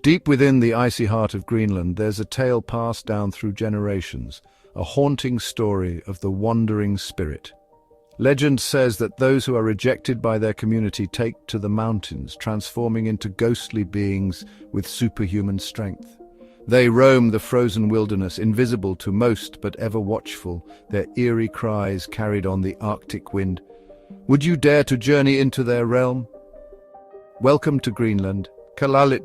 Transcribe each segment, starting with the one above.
Deep within the icy heart of Greenland, there's a tale passed down through generations, a haunting story of the wandering spirit. Legend says that those who are rejected by their community take to the mountains, transforming into ghostly beings with superhuman strength. They roam the frozen wilderness, invisible to most but ever watchful, their eerie cries carried on the Arctic wind. Would you dare to journey into their realm? Welcome to Greenland, Kalaallit,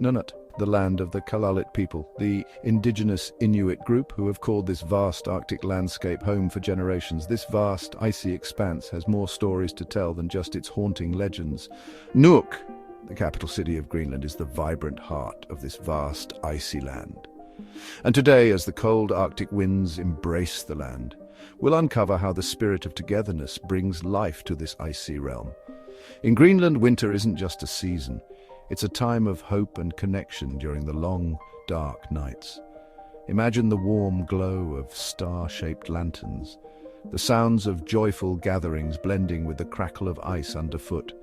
the land of the Kalaallit people, the indigenous Inuit group who have called this vast Arctic landscape home for generations. This vast, icy expanse has more stories to tell than just its haunting legends. Nuuk, the capital city of Greenland, is the vibrant heart of this vast, icy land. And today, as the cold Arctic winds embrace the land, we'll uncover how the spirit of togetherness brings life to this icy realm. In Greenland, winter isn't just a season. It's a time of hope and connection during the long, dark nights. Imagine the warm glow of star-shaped lanterns, the sounds of joyful gatherings blending with the crackle of ice underfoot,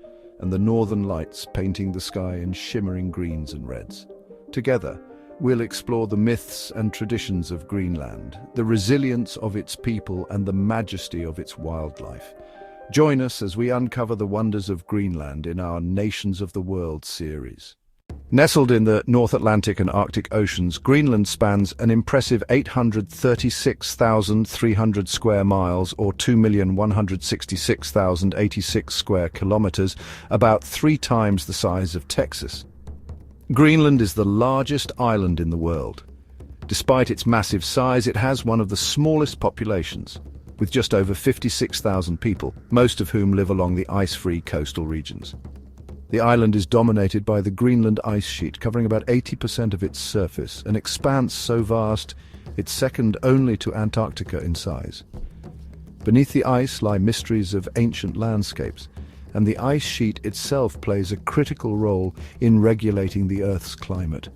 and the northern lights painting the sky in shimmering greens and reds. Together, we'll explore the myths and traditions of Greenland, the resilience of its people and the majesty of its wildlife. Join us as we uncover the wonders of Greenland in our Nations of the World series. Nestled in the North Atlantic and Arctic Oceans, Greenland spans an impressive 836,300 square miles, or 2,166,086 square kilometers, about 3 times the size of Texas. Greenland is the largest island in the world. Despite its massive size, it has one of the smallest populations, with just over 56,000 people, most of whom live along the ice-free coastal regions. The island is dominated by the Greenland ice sheet, covering about 80% of its surface, an expanse so vast it's second only to Antarctica in size. Beneath the ice lie mysteries of ancient landscapes, and the ice sheet itself plays a critical role in regulating the Earth's climate.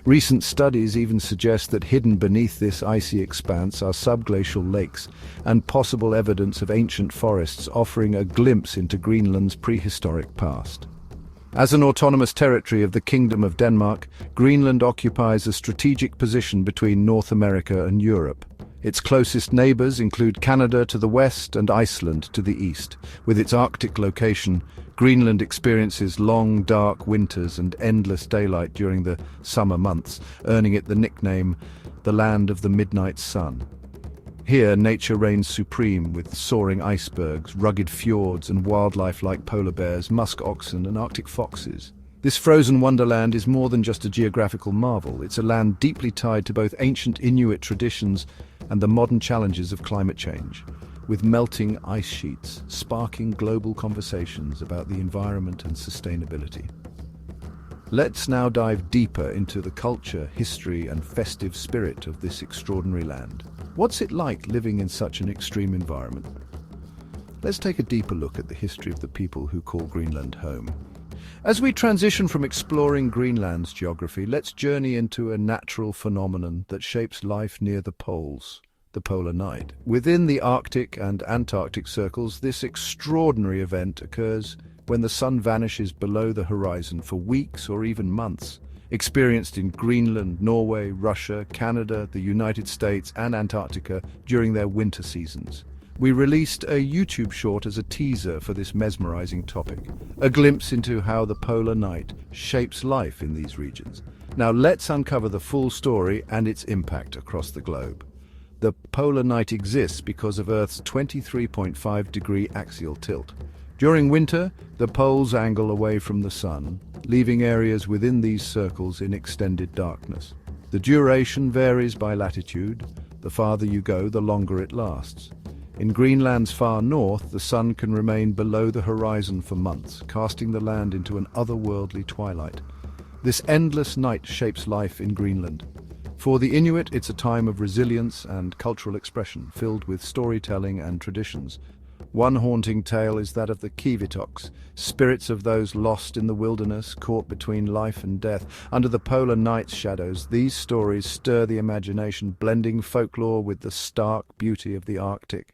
Recent studies even suggest that hidden beneath this icy expanse are subglacial lakes and possible evidence of ancient forests, offering a glimpse into Greenland's prehistoric past. As an autonomous territory of the Kingdom of Denmark, Greenland occupies a strategic position between North America and Europe. Its closest neighbors include Canada to the west and Iceland to the east. With its Arctic location, Greenland experiences long, dark winters and endless daylight during the summer months, earning it the nickname, the Land of the Midnight Sun. Here, nature reigns supreme with soaring icebergs, rugged fjords, and wildlife like polar bears, musk oxen, and Arctic foxes. This frozen wonderland is more than just a geographical marvel. It's a land deeply tied to both ancient Inuit traditions and the modern challenges of climate change, with melting ice sheets sparking global conversations about the environment and sustainability. Let's now dive deeper into the culture, history, and festive spirit of this extraordinary land. What's it like living in such an extreme environment? Let's take a deeper look at the history of the people who call Greenland home. As we transition from exploring Greenland's geography, let's journey into a natural phenomenon that shapes life near the poles, the polar night. Within the Arctic and Antarctic circles, this extraordinary event occurs when the sun vanishes below the horizon for weeks or even months. Experienced in Greenland, Norway, Russia, Canada, the United States, and Antarctica during their winter seasons. We released a YouTube short as a teaser for this mesmerizing topic, a glimpse into how the polar night shapes life in these regions. Now let's uncover the full story and its impact across the globe. The polar night exists because of Earth's 23.5-degree axial tilt. During winter, the poles angle away from the sun, leaving areas within these circles in extended darkness. The duration varies by latitude. The farther you go, the longer it lasts. In Greenland's far north, the sun can remain below the horizon for months, casting the land into an otherworldly twilight. This endless night shapes life in Greenland. For the Inuit, it's a time of resilience and cultural expression, filled with storytelling and traditions. One haunting tale is that of the Kivitoks, spirits of those lost in the wilderness, caught between life and death. Under the polar night's shadows, these stories stir the imagination, blending folklore with the stark beauty of the Arctic.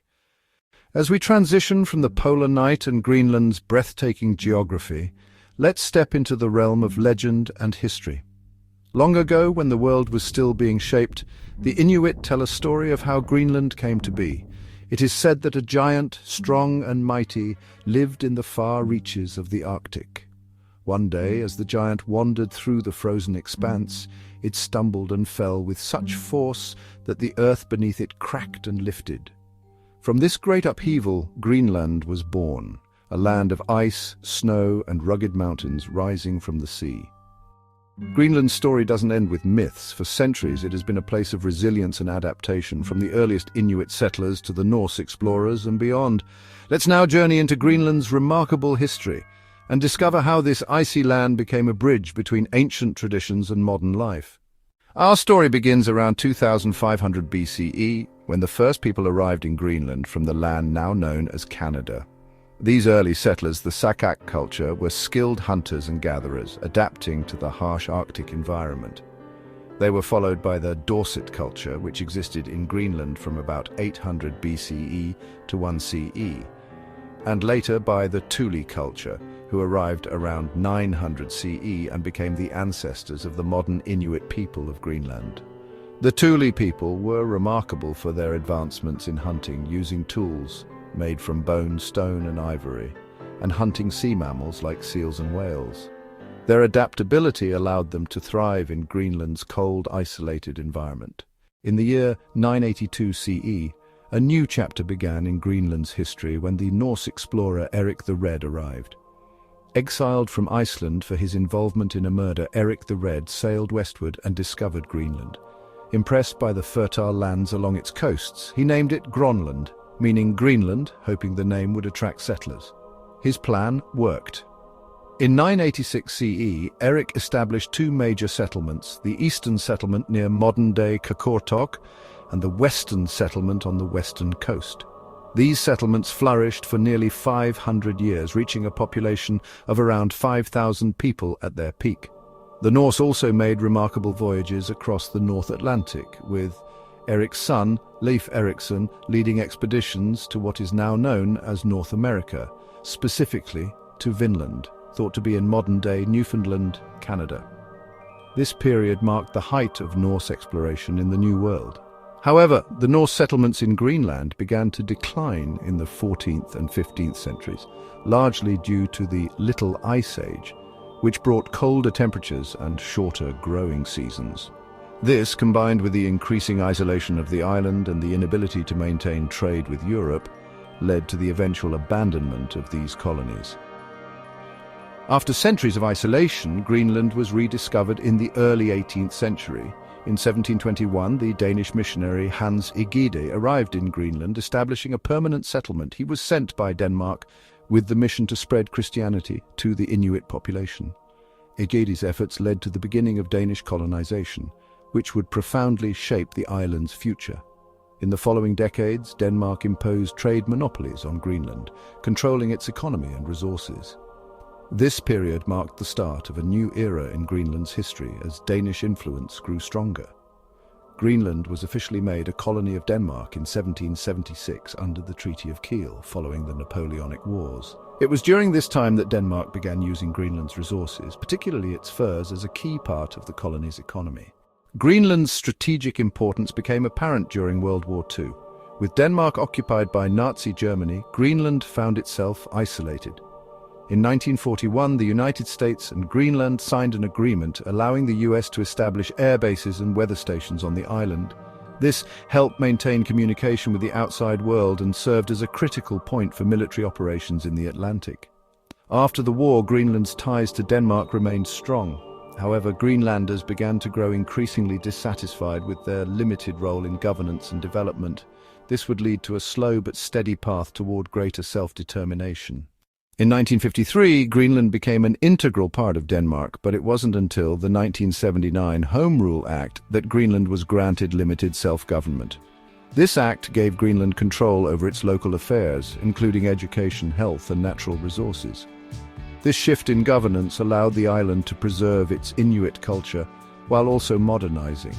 As we transition from the polar night and Greenland's breathtaking geography, let's step into the realm of legend and history. Long ago, when the world was still being shaped, the Inuit tell a story of how Greenland came to be. It is said that a giant, strong and mighty, lived in the far reaches of the Arctic. One day, as the giant wandered through the frozen expanse, it stumbled and fell with such force that the earth beneath it cracked and lifted. From this great upheaval, Greenland was born, a land of ice, snow, and rugged mountains rising from the sea. Greenland's story doesn't end with myths. For centuries, it has been a place of resilience and adaptation, from the earliest Inuit settlers to the Norse explorers and beyond. Let's now journey into Greenland's remarkable history and discover how this icy land became a bridge between ancient traditions and modern life. Our story begins around 2500 BCE, when the first people arrived in Greenland from the land now known as Canada. These early settlers, the Sakak culture, were skilled hunters and gatherers, adapting to the harsh Arctic environment. They were followed by the Dorset culture, which existed in Greenland from about 800 BCE to 1 CE, and later by the Thule culture, who arrived around 900 CE and became the ancestors of the modern Inuit people of Greenland. The Thule people were remarkable for their advancements in hunting using tools made from bone, stone and ivory, and hunting sea mammals like seals and whales. Their adaptability allowed them to thrive in Greenland's cold, isolated environment. In the year 982 CE, a new chapter began in Greenland's history when the Norse explorer Erik the Red arrived. Exiled from Iceland for his involvement in a murder, Erik the Red sailed westward and discovered Greenland. Impressed by the fertile lands along its coasts, he named it Grönland, meaning Greenland, hoping the name would attract settlers. His plan worked. In 986 CE, Erik established two major settlements, the eastern settlement near modern-day Qaqortoq and the western settlement on the western coast. These settlements flourished for nearly 500 years, reaching a population of around 5,000 people at their peak. The Norse also made remarkable voyages across the North Atlantic, with Erik's son, Leif Erikson, leading expeditions to what is now known as North America, specifically to Vinland, thought to be in modern-day Newfoundland, Canada. This period marked the height of Norse exploration in the New World. However, the Norse settlements in Greenland began to decline in the 14th and 15th centuries, largely due to the Little Ice Age, which brought colder temperatures and shorter growing seasons. This, combined with the increasing isolation of the island and the inability to maintain trade with Europe, led to the eventual abandonment of these colonies. After centuries of isolation, Greenland was rediscovered in the early 18th century. In 1721, the Danish missionary Hans Egede arrived in Greenland, establishing a permanent settlement. He was sent by Denmark with the mission to spread Christianity to the Inuit population. Egede's efforts led to the beginning of Danish colonization, which would profoundly shape the island's future. In the following decades, Denmark imposed trade monopolies on Greenland, controlling its economy and resources. This period marked the start of a new era in Greenland's history as Danish influence grew stronger. Greenland was officially made a colony of Denmark in 1776 under the Treaty of Kiel, following the Napoleonic Wars. It was during this time that Denmark began using Greenland's resources, particularly its furs, as a key part of the colony's economy. Greenland's strategic importance became apparent during World War II. With Denmark occupied by Nazi Germany, Greenland found itself isolated. In 1941, the United States and Greenland signed an agreement allowing the US to establish air bases and weather stations on the island. This helped maintain communication with the outside world and served as a critical point for military operations in the Atlantic. After the war, Greenland's ties to Denmark remained strong. However, Greenlanders began to grow increasingly dissatisfied with their limited role in governance and development. This would lead to a slow but steady path toward greater self-determination. In 1953, Greenland became an integral part of Denmark, but it wasn't until the 1979 Home Rule Act that Greenland was granted limited self-government. This act gave Greenland control over its local affairs, including education, health, and natural resources. This shift in governance allowed the island to preserve its Inuit culture while also modernizing.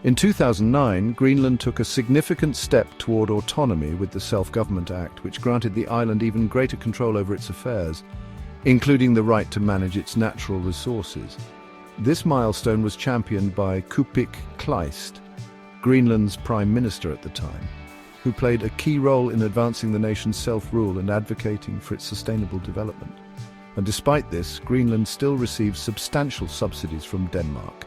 In 2009, Greenland took a significant step toward autonomy with the Self-Government Act, which granted the island even greater control over its affairs, including the right to manage its natural resources. This milestone was championed by Kupik Kleist, Greenland's prime minister at the time, who played a key role in advancing the nation's self-rule and advocating for its sustainable development. And despite this, Greenland still receives substantial subsidies from Denmark,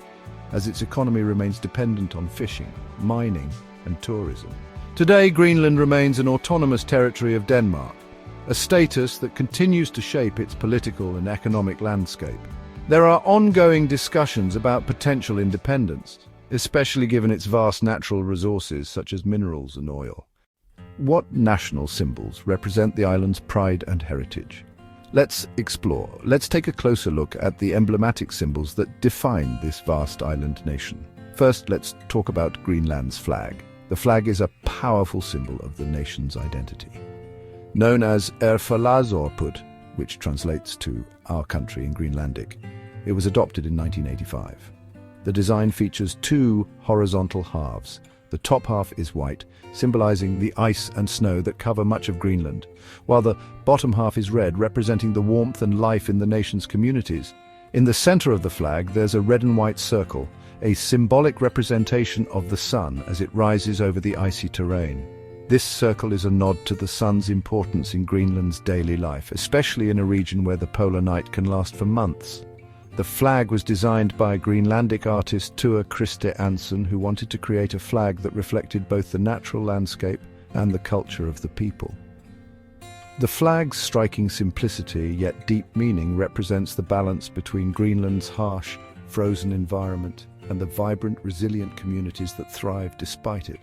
as its economy remains dependent on fishing, mining, and tourism. Today, Greenland remains an autonomous territory of Denmark, a status that continues to shape its political and economic landscape. There are ongoing discussions about potential independence, especially given its vast natural resources such as minerals and oil. What national symbols represent the island's pride and heritage? Let's explore. Let's take a closer look at the emblematic symbols that define this vast island nation. First, let's talk about Greenland's flag. The flag is a powerful symbol of the nation's identity. Known as Erfalazorput, which translates to our country in Greenlandic, it was adopted in 1985. The design features two horizontal halves. The top half is white, symbolizing the ice and snow that cover much of Greenland, while the bottom half is red, representing the warmth and life in the nation's communities. In the center of the flag, there's a red and white circle, a symbolic representation of the sun as it rises over the icy terrain. This circle is a nod to the sun's importance in Greenland's daily life, especially in a region where the polar night can last for months. The flag was designed by Greenlandic artist Tua Christe Ansen, who wanted to create a flag that reflected both the natural landscape and the culture of the people. The flag's striking simplicity yet deep meaning represents the balance between Greenland's harsh, frozen environment and the vibrant, resilient communities that thrive despite it.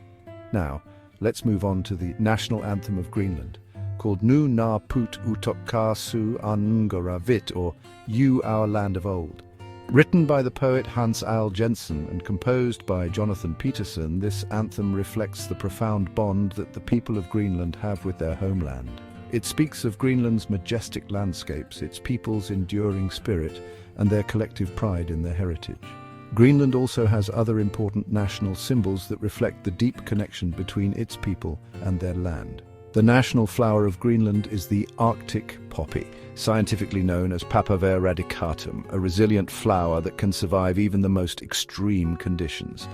Now, let's move on to the national anthem of Greenland, called Nu Na Put Utokkasu Anungaravit, or You Our Land of Old. Written by the poet Hans Al Jensen and composed by Jonathan Peterson, this anthem reflects the profound bond that the people of Greenland have with their homeland. It speaks of Greenland's majestic landscapes, its people's enduring spirit, and their collective pride in their heritage. Greenland also has other important national symbols that reflect the deep connection between its people and their land. The national flower of Greenland is the Arctic poppy, scientifically known as Papaver radicatum, a resilient flower that can survive even the most extreme conditions.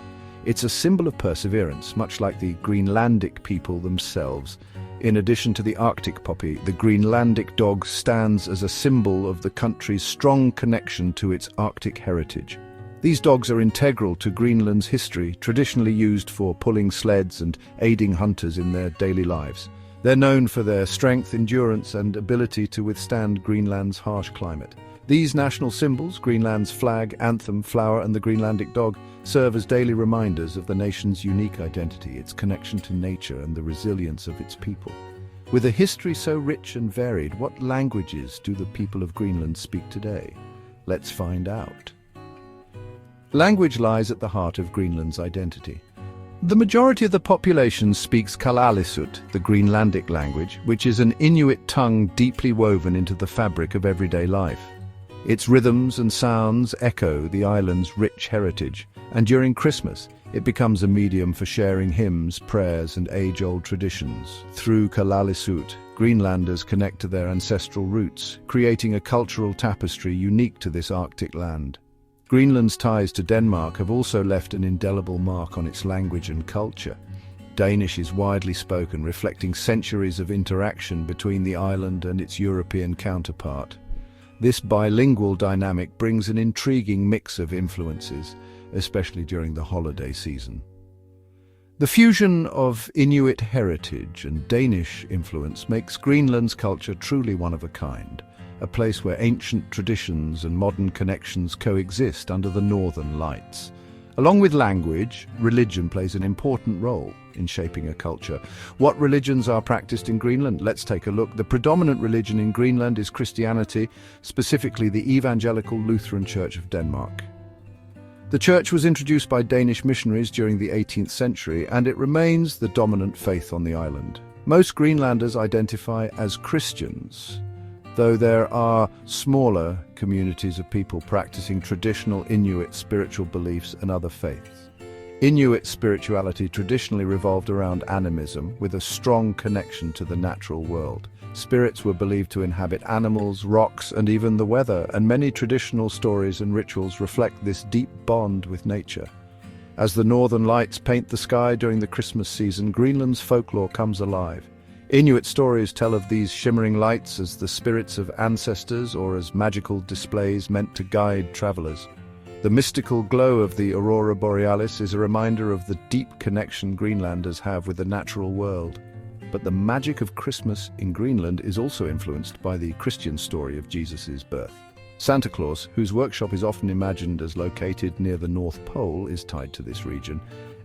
It's a symbol of perseverance, much like the Greenlandic people themselves. In addition to the Arctic poppy, the Greenlandic dog stands as a symbol of the country's strong connection to its Arctic heritage. These dogs are integral to Greenland's history, traditionally used for pulling sleds and aiding hunters in their daily lives. They're known for their strength, endurance, and ability to withstand Greenland's harsh climate. These national symbols, Greenland's flag, anthem, flower, and the Greenlandic dog, serve as daily reminders of the nation's unique identity, its connection to nature, and the resilience of its people. With a history so rich and varied, what languages do the people of Greenland speak today? Let's find out. Language lies at the heart of Greenland's identity. The majority of the population speaks Kalaallisut, the Greenlandic language, which is an Inuit tongue deeply woven into the fabric of everyday life. Its rhythms and sounds echo the island's rich heritage, and during Christmas, it becomes a medium for sharing hymns, prayers, and age-old traditions. Through Kalaallisut, Greenlanders connect to their ancestral roots, creating a cultural tapestry unique to this Arctic land. Greenland's ties to Denmark have also left an indelible mark on its language and culture. Danish is widely spoken, reflecting centuries of interaction between the island and its European counterpart. This bilingual dynamic brings an intriguing mix of influences, especially during the holiday season. The fusion of Inuit heritage and Danish influence makes Greenland's culture truly one of a kind, a place where ancient traditions and modern connections coexist under the northern lights. Along with language, religion plays an important role in shaping a culture. What religions are practiced in Greenland? Let's take a look. The predominant religion in Greenland is Christianity, specifically the Evangelical Lutheran Church of Denmark. The church was introduced by Danish missionaries during the 18th century, and it remains the dominant faith on the island. Most Greenlanders identify as Christians, though there are smaller communities of people practicing traditional Inuit spiritual beliefs and other faiths. Inuit spirituality traditionally revolved around animism, with a strong connection to the natural world. Spirits were believed to inhabit animals, rocks, and even the weather, and many traditional stories and rituals reflect this deep bond with nature. As the northern lights paint the sky during the Christmas season, Greenland's folklore comes alive. Inuit stories tell of these shimmering lights as the spirits of ancestors or as magical displays meant to guide travelers. The mystical glow of the aurora borealis is a reminder of the deep connection Greenlanders have with the natural world. But the magic of Christmas in Greenland is also influenced by the Christian story of Jesus' birth. Santa Claus, whose workshop is often imagined as located near the North Pole, is tied to this region,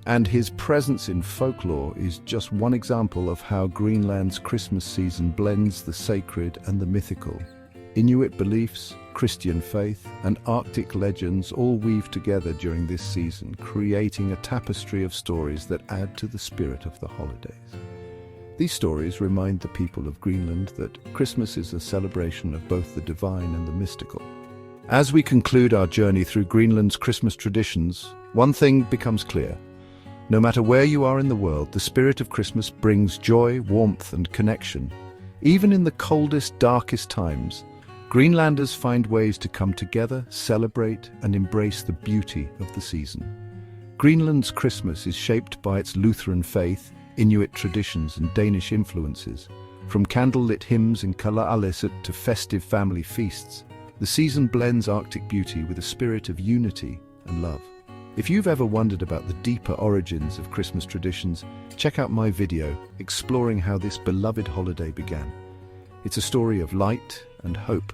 and his presence in folklore is just one example of how Greenland's Christmas season blends the sacred and the mythical. Inuit beliefs, Christian faith, and Arctic legends all weave together during this season, creating a tapestry of stories that add to the spirit of the holidays. These stories remind the people of Greenland that Christmas is a celebration of both the divine and the mystical. As we conclude our journey through Greenland's Christmas traditions, one thing becomes clear. No matter where you are in the world, the spirit of Christmas brings joy, warmth, and connection. Even in the coldest, darkest times, Greenlanders find ways to come together, celebrate, and embrace the beauty of the season. Greenland's Christmas is shaped by its Lutheran faith, Inuit traditions, and Danish influences. From candlelit hymns in Kalaallisut to festive family feasts, the season blends Arctic beauty with a spirit of unity and love. If you've ever wondered about the deeper origins of Christmas traditions, check out my video exploring how this beloved holiday began. It's a story of light and hope,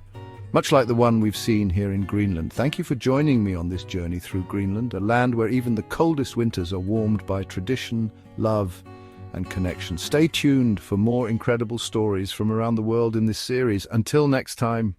much like the one we've seen here in Greenland. Thank you for joining me on this journey through Greenland, a land where even the coldest winters are warmed by tradition, love, and connection. Stay tuned for more incredible stories from around the world in this series. Until next time.